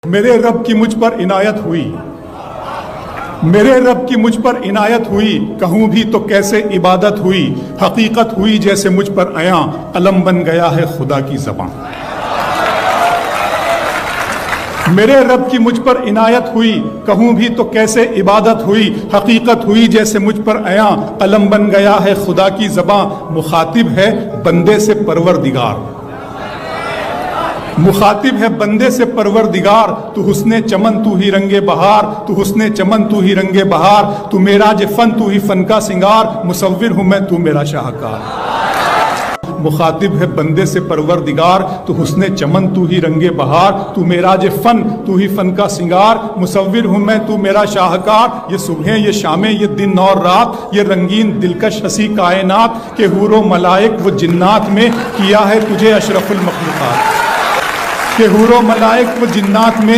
میرے رب کی مجھ پر عنایت ہوئی، میرے رب کی مجھ پر عنایت ہوئی، کہوں بھی تو کیسے عبادت ہوئی، حقیقت ہوئی جیسے مجھ پر عیاں، قلم بن گیا ہے خدا کی زبان۔ میرے رب کی مجھ پر عنایت ہوئی، کہوں بھی تو کیسے عبادت ہوئی، حقیقت ہوئی جیسے مجھ پر عیاں، قلم بن گیا ہے خدا کی زبان۔ مخاطب ہے بندے سے پروردگار، مخاطب ہے بندے سے پروردگار، تو حسن چمن تو ہی رنگ بہار، تو حسن چمن تو ہی رنگ بہار، تو معراج فن تو ہی فن کا سنگار، مصور ہوں میں تو میرا شاہکار۔ مخاطب ہے بندے سے پروردگار، تو حسن چمن تو ہی رنگ بہار، تو معراج فن تو ہی فن کا سنگار، مصور ہوں میں تو میرا شاہکار۔ یہ صبحیں یہ شامیں یہ دن اور رات، یہ رنگین دلکش ہنسی کائنات، کہ حور و ملائک و جنات میں کیا ہے تجھے اشرف المخلوقات، کہ حور و ملائک و جنات میں